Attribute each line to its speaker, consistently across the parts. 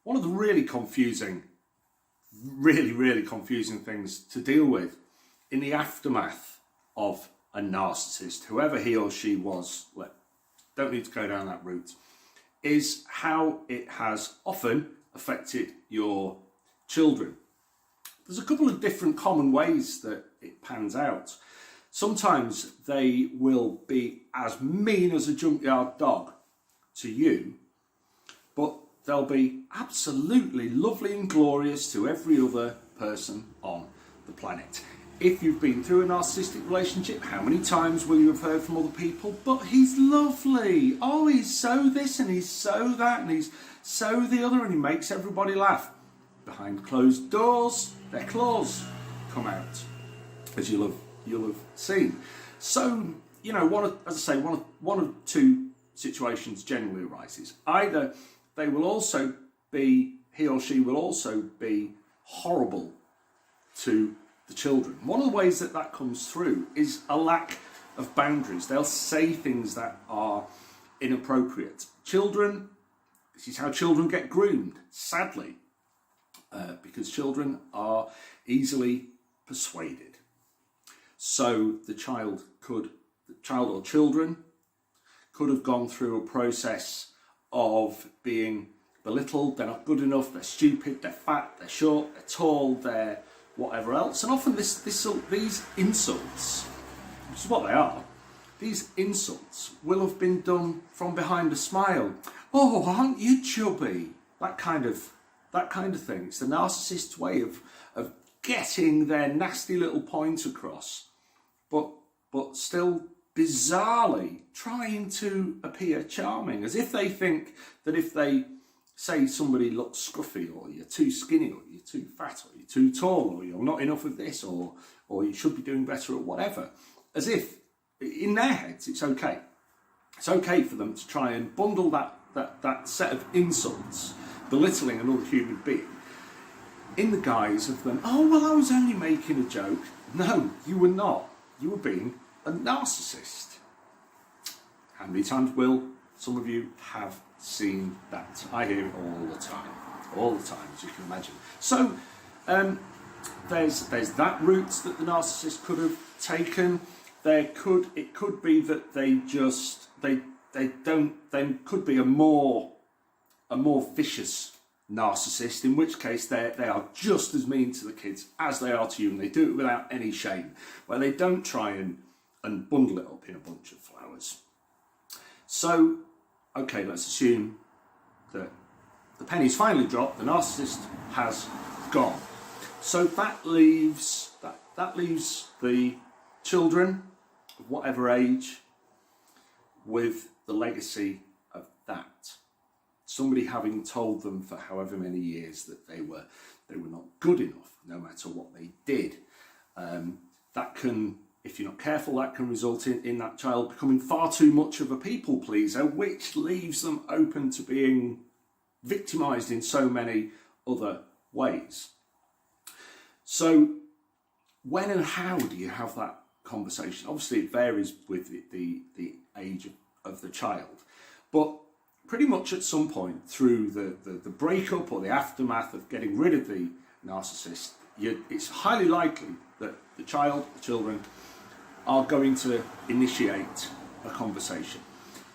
Speaker 1: one of the really confusing things to deal with in the aftermath of a narcissist, whoever he or she was, don't need to go down that route, is how it has often affected your children. There's a couple of different common ways that it pans out. Sometimes they will be as mean as a junkyard dog to you, but they'll be absolutely lovely and glorious to every other person on the planet. If you've been through a narcissistic relationship, how many times will you have heard from other people, but he's lovely, oh, he's so this and he's so that and he's so the other, and he makes everybody laugh. Behind closed doors, their claws come out, as you'll have seen. So, you know, one of two situations generally arises. Either he or she will also be horrible to the children. One of the ways that comes through is a lack of boundaries. They'll say things that are inappropriate. Children, this is how children get groomed, sadly, because children are easily persuaded. So the child or children could have gone through a process of being belittled. They're not good enough, they're stupid, they're fat, they're short, they're tall, they're whatever else. And often these insults, which is what they are, these insults will have been done from behind a smile. Oh, aren't you chubby? That kind of thing. It's the narcissist's way of getting their nasty little point across, but still bizarrely trying to appear charming, as if they think that if they say somebody looks scruffy, or you're too skinny, or you're too fat, or you're too tall, or you're not enough of this, or you should be doing better at whatever, as if in their heads it's okay. It's okay for them to try and bundle that set of insults, belittling another human being, in the guise of them, oh, well, I was only making a joke. No, you were not. You were being a narcissist. How many times will some of you have seen that? I hear it all the time, as you can imagine. So there's that route that the narcissist could have taken. It could be that they could be a more vicious narcissist, in which case they are just as mean to the kids as they are to you, and they do it without any shame, where they don't try and bundle it up in a bunch of flowers. So, okay, let's assume that the penny's finally dropped, the narcissist has gone. So that leaves the children of whatever age with the legacy of that. Somebody having told them for however many years that they were not good enough, no matter what they did. That can, if you're not careful, that can result in that child becoming far too much of a people pleaser, which leaves them open to being victimised in so many other ways. So when and how do you have that conversation? Obviously it varies with the age of the child, but pretty much at some point through the breakup or the aftermath of getting rid of the narcissist, it's highly likely that the children are going to initiate a conversation.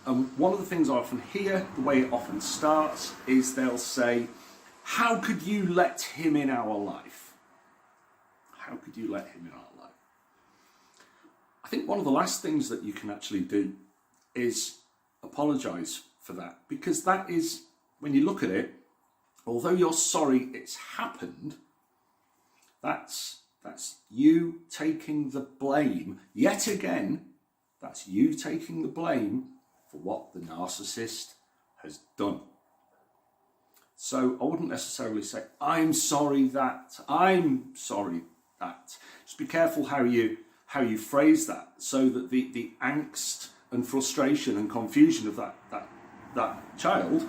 Speaker 1: And one of the things I often hear, the way it often starts, is they'll say, how could you let him in our life? How could you let him in our life? I think one of the last things that you can actually do is apologise for that, because that is, when you look at it, although you're sorry it's happened, that's you taking the blame. Yet again, that's you taking the blame for what the narcissist has done. So I wouldn't necessarily say, I'm sorry that. Just be careful how you phrase that, so that the angst and frustration and confusion of that child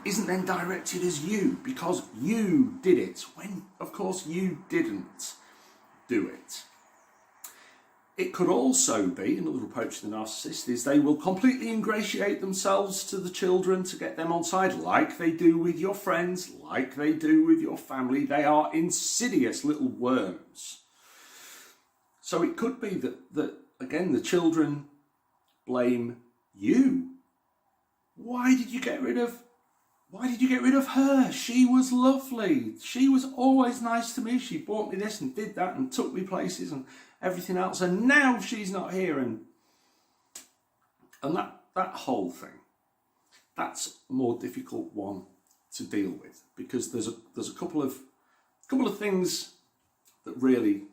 Speaker 1: isn't then directed as you, because you did it, when of course you didn't do it. It could also be, another approach to the narcissist is they will completely ingratiate themselves to the children to get them on side, like they do with your friends, like they do with your family. They are insidious little worms. So it could be that again, the children blame you. Why did you get rid of her? She was lovely. She was always nice to me. She bought me this and did that and took me places and everything else. And now she's not here. And that whole thing, that's a more difficult one to deal with, because there's a couple of things that really,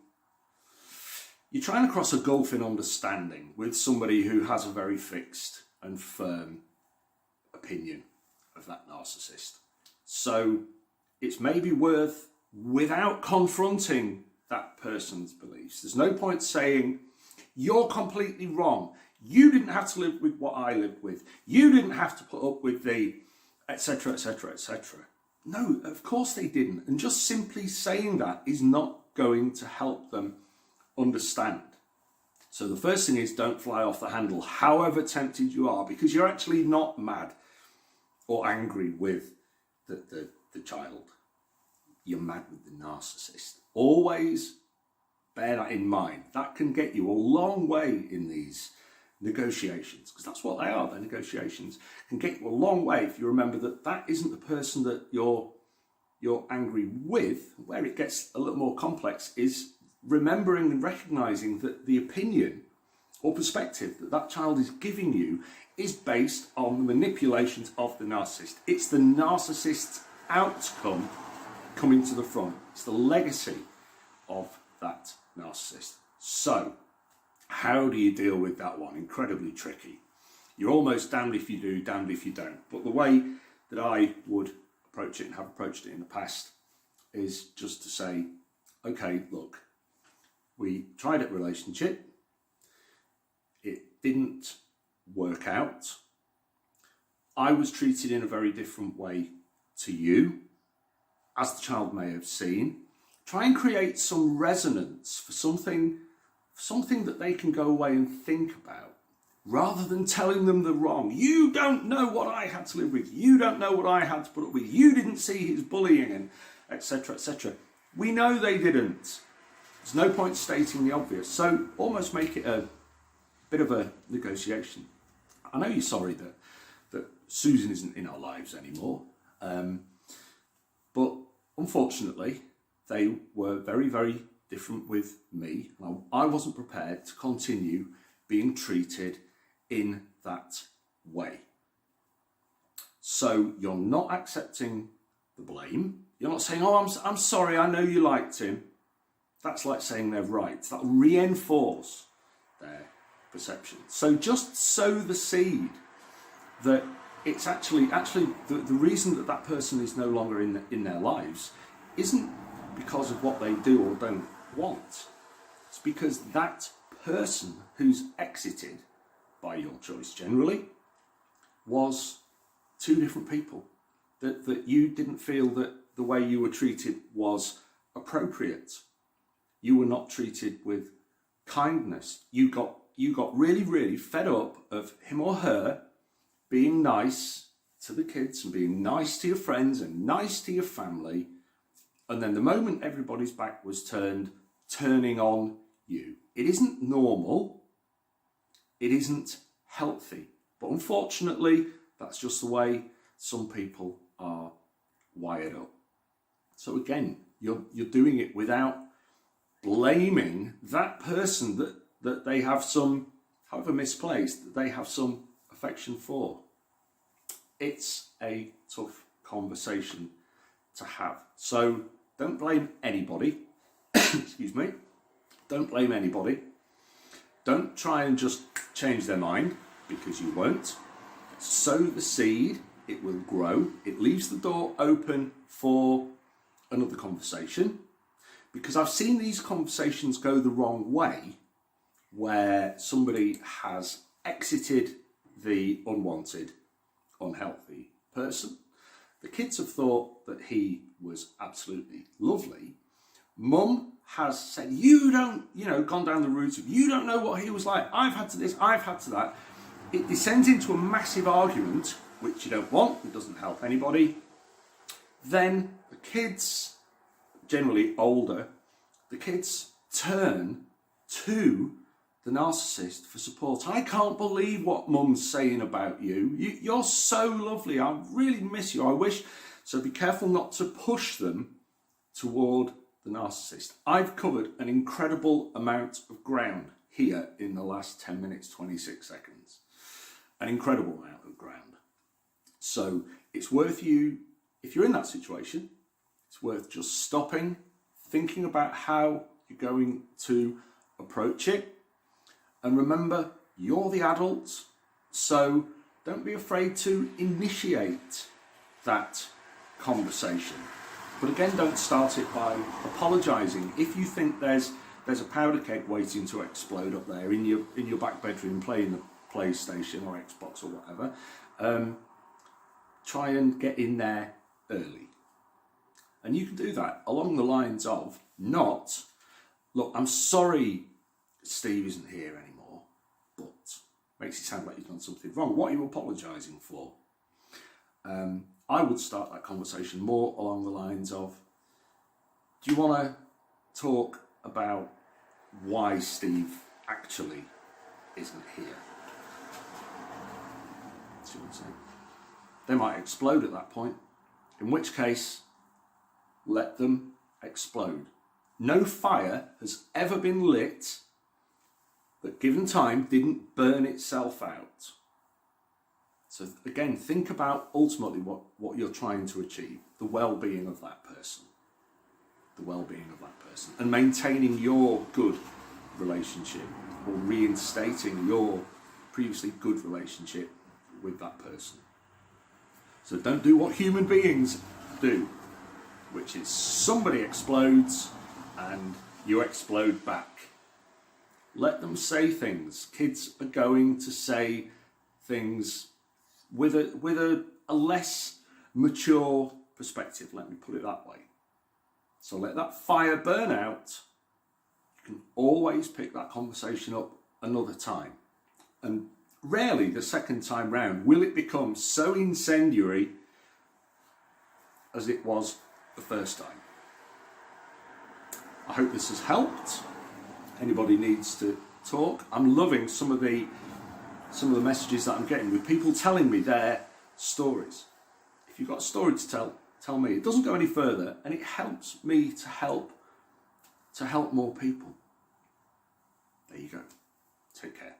Speaker 1: you're trying to cross a gulf in understanding with somebody who has a very fixed and firm opinion of that narcissist. So it's maybe worth, without confronting that person's beliefs, there's no point saying, you're completely wrong. You didn't have to live with what I lived with. You didn't have to put up with the etc, etc, etc. No, of course they didn't. And just simply saying that is not going to help them understand. So the first thing is, don't fly off the handle, however tempted you are, because you're actually not mad or angry with the child. You're mad with the narcissist. Always bear that in mind. That can get you a long way in these negotiations, because that's what they are. They're negotiations. Can get you a long way if you remember that isn't the person that you're angry with. Where it gets a little more complex is remembering and recognizing that the opinion or perspective that child is giving you is based on the manipulations of the narcissist. It's the narcissist's outcome coming to the front. It's the legacy of that narcissist. So, how do you deal with that one? Incredibly tricky. You're almost damned if you do, damned if you don't. But the way that I would approach it, and have approached it in the past, is just to say, okay, look, we tried a relationship. It didn't work out. I was treated in a very different way to you, as the child may have seen. Try and create some resonance for something that they can go away and think about, rather than telling them they're wrong. You don't know what I had to live with. You don't know what I had to put up with. You didn't see his bullying, and etc, etc. We know they didn't. There's no point stating the obvious. So almost make it a bit of a negotiation. I know you're sorry that Susan isn't in our lives anymore, but unfortunately they were very, very different with me. I wasn't prepared to continue being treated in that way. So you're not accepting the blame. You're not saying, oh, I'm sorry, I know you liked him. That's like saying they're right. That'll reinforce their perception. So just sow the seed that it's actually the reason that person is no longer in their lives isn't because of what they do or don't want. It's because that person who's exited, by your choice generally, was two different people. That you didn't feel that the way you were treated was appropriate. You were not treated with kindness. You got really, really fed up of him or her being nice to the kids and being nice to your friends and nice to your family. And then the moment everybody's back was turned, turning on you. It isn't normal. It isn't healthy. But unfortunately, that's just the way some people are wired up. So again, you're doing it without blaming that person that they have some, however misplaced, that they have some affection for. It's a tough conversation to have. So don't blame anybody. Excuse me. Don't blame anybody. Don't try and just change their mind, because you won't. Sow the seed, it will grow. It leaves the door open for another conversation, because I've seen these conversations go the wrong way, where somebody has exited the unwanted, unhealthy person. The kids have thought that he was absolutely lovely, Mum has said, you don't, gone down the route of, you don't know what he was like. I've had to this, I've had to that. It descends into a massive argument, which you don't want. It doesn't help anybody. Then the kids, generally older, the kids turn to the narcissist for support. I can't believe what Mum's saying about you. You're so lovely. I really miss you. I wish. So be careful not to push them toward the narcissist. I've covered an incredible amount of ground here in the last 10 minutes, 26 seconds. An incredible amount of ground. So it's worth you, if you're in that situation, it's worth just stopping, thinking about how you're going to approach it. And remember, you're the adult, so don't be afraid to initiate that conversation. But again, don't start it by apologising. If you think there's a powder cake waiting to explode up there in your back bedroom playing the PlayStation or Xbox or whatever, try and get in there early. And you can do that along the lines of not, look, I'm sorry Steve isn't here anymore, but makes it sound like you've done something wrong. What are you apologising for? I would start that conversation more along the lines of, do you want to talk about why Steve actually isn't here? See what I'm saying? They might explode at that point, in which case, let them explode. No fire has ever been lit that, given time, didn't burn itself out. So again, think about ultimately what you're trying to achieve, the well-being of that person. The well-being of that person. And maintaining your good relationship or reinstating your previously good relationship with that person. So don't do what human beings do, which is somebody explodes and you explode back. Let them say things. Kids are going to say things with a less mature perspective, let me put it that way. So let that fire burn out. You can always pick that conversation up another time. And rarely the second time round will it become so incendiary as it was the first time. I hope this has helped. Anybody needs to talk. I'm loving some of the messages that I'm getting with people telling me their stories. If you've got a story to tell me. It doesn't go any further, and it helps me to help more people. There you go. Take care.